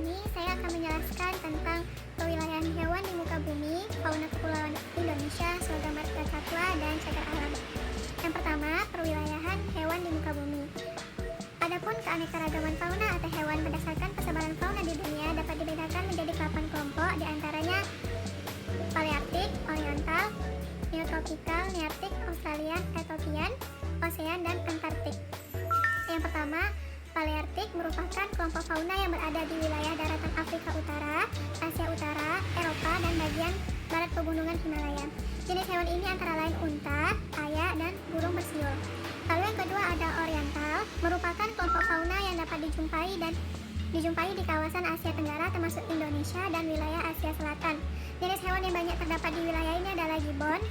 ini saya akan menjelaskan tentang perwilayahan hewan di muka bumi, fauna kepulauan Indonesia, slogan marga satwa, dan cagar alam. Yang pertama, perwilayahan hewan di muka bumi. Adapun keanekaragaman fauna atau hewan berdasarkan persebaran fauna di dunia dapat dibedakan menjadi 8 kelompok, diantaranya Palearktik, Oriental, Neotropikal, Nearktik, Australian, Ethiopian, Osean, dan Antarktik. Yang pertama, Palearktik merupakan kelompok fauna yang berada di wilayah daratan Afrika Utara, Asia Utara, Eropa, dan bagian barat pegunungan Himalaya. Jenis hewan ini antara lain unta, ayak, dan burung bersiul. Lalu yang kedua ada Oriental, merupakan kelompok fauna yang dapat dijumpai di kawasan Asia Tenggara termasuk Indonesia dan wilayah Asia Selatan. Jenis hewan yang banyak terdapat di wilayah ini adalah gibbon,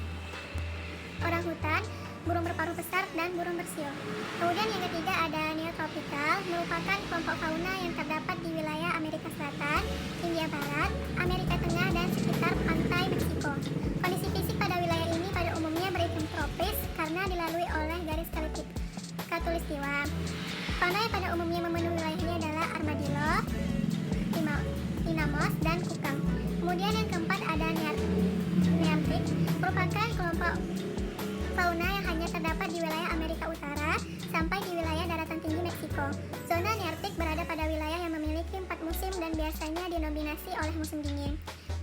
orangutan, burung berparuh besar, dan burung bersiul. Kemudian yang ketiga ada Neotropikal, merupakan kelompok fauna yang terdapat di wilayah Amerika Selatan, Hindia Barat, Amerika Tengah, dan sekitar pantai Meksiko. Kondisi fisik pada wilayah ini pada umumnya beriklim tropis karena dilalui oleh garis khatulistiwa. Fauna yang pada umumnya memenuhi wilayah ini adalah armadillo, tinamos, dan kukang. Kemudian yang keempat ada Nearktik, merupakan kelompok fauna yang hanya terdapat di wilayah Amerika Utara sampai di wilayah daratan tinggi Meksiko. Zona Nearktik berada pada wilayah yang memiliki 4 musim dan biasanya dinominasi oleh musim dingin.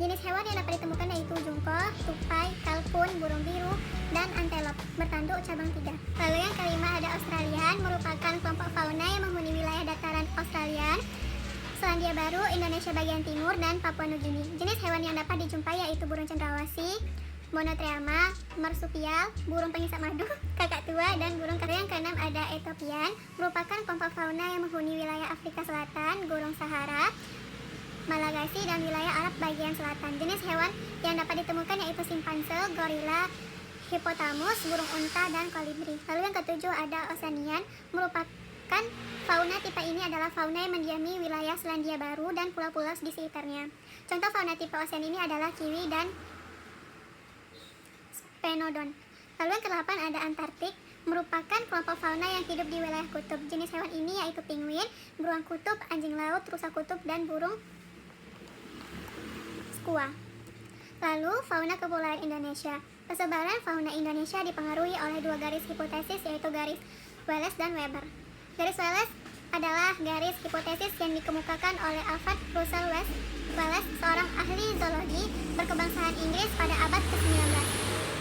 Jenis hewan yang dapat ditemukan yaitu jungkol, tupai, kalkun, burung biru, dan antelop bertanduk cabang 3. Lalu yang kelima ada Australian, merupakan kelompok fauna yang menghuni wilayah dataran Australian, Selandia Baru, Indonesia bagian timur, dan Papua Nugini. Jenis hewan yang dapat dijumpai yaitu burung cendrawasih, Monotrema, marsupial, burung pengisap madu, kakak tua, dan burung kara. Yang keenam ada Ethiopian, merupakan kelompok fauna yang menghuni wilayah Afrika Selatan, Gurun Sahara, Malagasi, dan wilayah Arab bagian selatan. Jenis hewan yang dapat ditemukan yaitu simpanse, gorila, hipotamus, burung unta, dan kolibri. Lalu yang ketujuh ada Oceanian, merupakan fauna tipe ini adalah fauna yang mendiami wilayah Selandia Baru dan pulau-pulau di sekitarnya. Contoh fauna tipe Ocean ini adalah kiwi dan Sphenodon. Lalu yang ke-8 ada Antarktik, merupakan kelompok fauna yang hidup di wilayah kutub. Jenis hewan ini yaitu penguin, beruang kutub, anjing laut, rusa kutub, dan burung skua. Lalu fauna kepulauan Indonesia. Persebaran fauna Indonesia dipengaruhi oleh dua garis hipotesis yaitu garis Wallace dan Weber. Garis Wallace adalah garis hipotesis yang dikemukakan oleh Alfred Russel Wallace, seorang ahli zoologi berkebangsaan Inggris pada abad ke-19.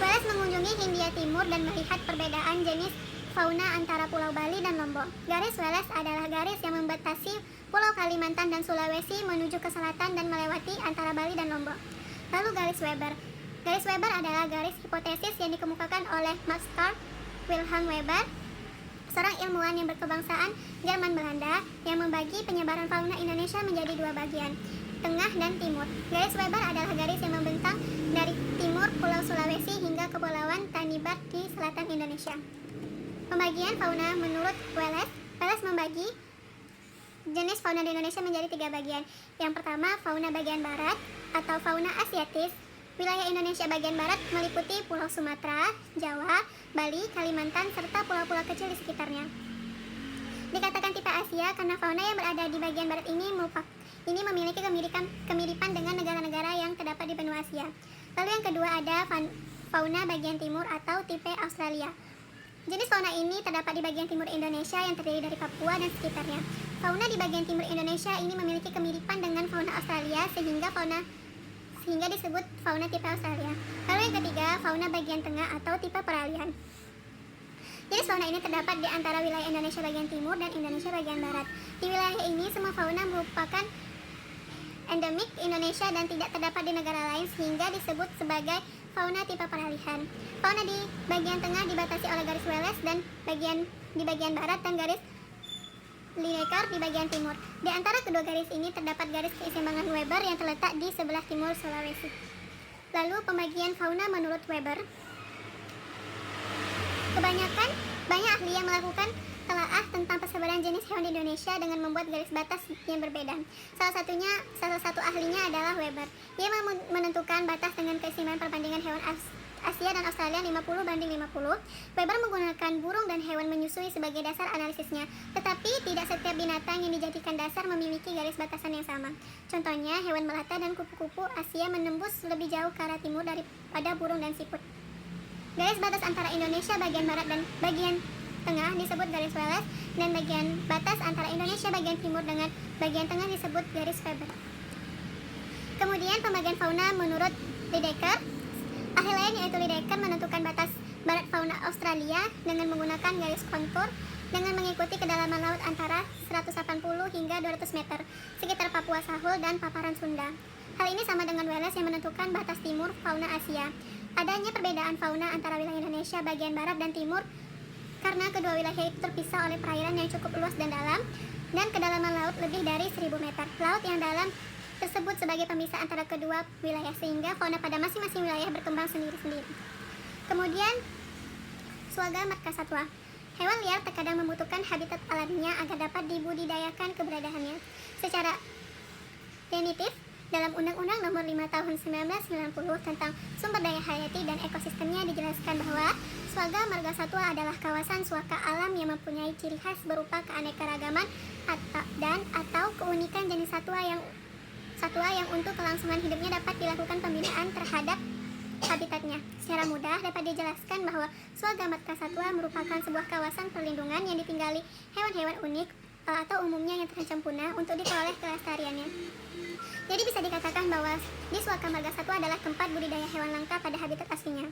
Wallace mengunjungi Hindia Timur dan melihat perbedaan jenis fauna antara Pulau Bali dan Lombok. Garis Wallace adalah garis yang membatasi Pulau Kalimantan dan Sulawesi menuju ke selatan dan melewati antara Bali dan Lombok. Lalu garis Weber. Garis Weber adalah garis hipotesis yang dikemukakan oleh Max Carl Wilhelm Weber, seorang ilmuwan yang berkebangsaan Jerman Belanda yang membagi penyebaran fauna Indonesia menjadi dua bagian, tengah dan timur. Garis Weber adalah garis yang membentang dari timur Pulau Sulawesi hingga Kepulauan Tanimbar di selatan Indonesia. Pembagian fauna menurut Wallace membagi jenis fauna di Indonesia menjadi 3 bagian. Yang pertama, fauna bagian barat atau fauna asiatis. Wilayah Indonesia bagian barat meliputi Pulau Sumatera, Jawa, Bali, Kalimantan, serta pulau-pulau kecil di sekitarnya. Dikatakan tipe Asia karena fauna yang berada di bagian barat ini memiliki kemiripan dengan negara-negara yang terdapat di benua Asia. Lalu yang kedua ada fauna bagian timur atau tipe Australia. Jenis fauna ini terdapat di bagian timur Indonesia yang terdiri dari Papua dan sekitarnya. Fauna di bagian timur Indonesia ini memiliki kemiripan dengan fauna Australia sehingga disebut fauna tipe Australia. Lalu yang ketiga, fauna bagian tengah atau tipe peralihan. Jenis fauna ini terdapat di antara wilayah Indonesia bagian timur dan Indonesia bagian barat. Di wilayah ini semua fauna merupakan endemik Indonesia dan tidak terdapat di negara lain sehingga disebut sebagai fauna tipe peralihan. Fauna di bagian tengah dibatasi oleh garis Wallace dan di bagian barat dan garis Lineker di bagian timur. Di antara kedua garis ini terdapat garis keseimbangan Weber yang terletak di sebelah timur Sulawesi. Lalu pembagian fauna menurut Weber. Banyak ahli yang melakukan telaah tentang persebaran jenis hewan di Indonesia dengan membuat garis batas yang berbeda. Salah satu ahlinya adalah Weber. Ia menentukan batas dengan keseimbangan perbandingan hewan Asia dan Australia 50:50. Weber menggunakan burung dan hewan menyusui sebagai dasar analisisnya, tetapi tidak setiap binatang yang dijadikan dasar memiliki garis batasan yang sama. Contohnya, hewan melata dan kupu-kupu Asia menembus lebih jauh ke arah timur daripada burung dan siput. Garis batas antara Indonesia bagian barat dan bagian tengah disebut garis Wallace, dan bagian batas antara Indonesia bagian timur dengan bagian tengah disebut garis Weber. Kemudian pembagian fauna menurut Lydekker. Ahli lain yaitu Lydekker menentukan batas barat fauna Australia dengan menggunakan garis kontur dengan mengikuti kedalaman laut antara 180 hingga 200 meter sekitar Papua Sahul dan paparan Sunda. Hal ini sama dengan Wallace yang menentukan batas timur fauna Asia. Adanya perbedaan fauna antara wilayah Indonesia bagian barat dan timur karena kedua wilayah itu terpisah oleh perairan yang cukup luas dan dalam, dan kedalaman laut lebih dari 1000 meter. Laut yang dalam tersebut sebagai pemisah antara kedua wilayah, sehingga fauna pada masing-masing wilayah berkembang sendiri-sendiri. Kemudian, Swaga margasatwa. Hewan liar terkadang membutuhkan habitat alaminya agar dapat dibudidayakan keberadaannya. Secara definitif, dalam Undang-Undang Nomor 5 Tahun 1990 tentang Sumber Daya Hayati dan Ekosistemnya dijelaskan bahwa Swaga margasatwa adalah kawasan suaka alam yang mempunyai ciri khas berupa keanekaragaman atau keunikan jenis satwa yang untuk kelangsungan hidupnya dapat dilakukan pembinaan terhadap habitatnya. Secara mudah dapat dijelaskan bahwa Swaga margasatwa merupakan sebuah kawasan perlindungan yang ditinggali hewan-hewan unik atau umumnya yang terancam punah untuk diperoleh kelestariannya. Jadi bisa dikatakan bahwa di Swaga margasatwa adalah tempat budidaya hewan langka pada habitat aslinya.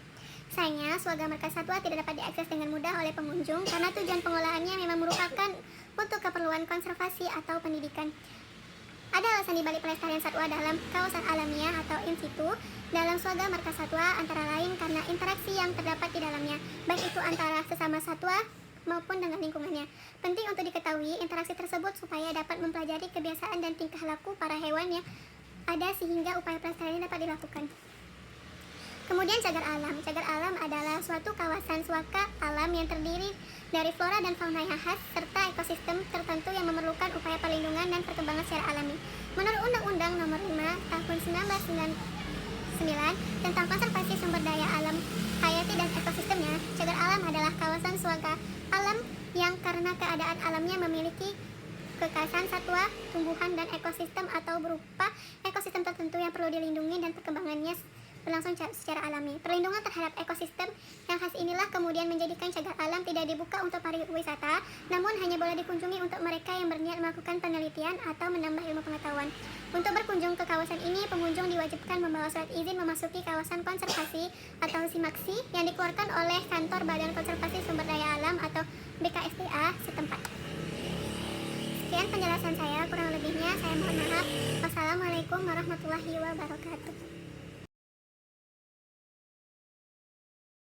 Sayangnya, Swaga margasatwa tidak dapat diakses dengan mudah oleh pengunjung karena tujuan pengolahannya memang merupakan untuk keperluan konservasi atau pendidikan. Ada alasan dibalik pelestarian satwa dalam kawasan alamiah atau in situ dalam Swaga margasatwa, antara lain karena interaksi yang terdapat di dalamnya, baik itu antara sesama satwa maupun dengan lingkungannya. Penting untuk diketahui interaksi tersebut supaya dapat mempelajari kebiasaan dan tingkah laku para hewan yang ada sehingga upaya pelestarian dapat dilakukan. Kemudian cagar alam. Cagar alam adalah suatu kawasan suaka alam yang terdiri dari flora dan fauna yang khas serta ekosistem tertentu yang memerlukan upaya perlindungan dan perkembangan secara alami. Menurut Undang-Undang Nomor 5 Tahun 1999 tentang konservasi sumber daya alam hayati dan ekosistemnya, cagar alam adalah kawasan suaka alam yang karena keadaan alamnya memiliki kekhasan satwa, tumbuhan, dan ekosistem atau berupa ekosistem tertentu yang perlu dilindungi dan perkembangannya berlangsung secara alami. Perlindungan terhadap ekosistem yang khas inilah kemudian menjadikan cagar alam tidak dibuka untuk pariwisata, namun hanya boleh dikunjungi untuk mereka yang berniat melakukan penelitian atau menambah ilmu pengetahuan. Untuk berkunjung ke kawasan ini, pengunjung diwajibkan membawa surat izin memasuki kawasan konservasi atau SIMAKSI yang dikeluarkan oleh Kantor Badan Konservasi Sumber Daya Alam atau BKSDA setempat. Sekian penjelasan saya, kurang lebihnya saya mohon maaf. Wassalamualaikum warahmatullahi wabarakatuh.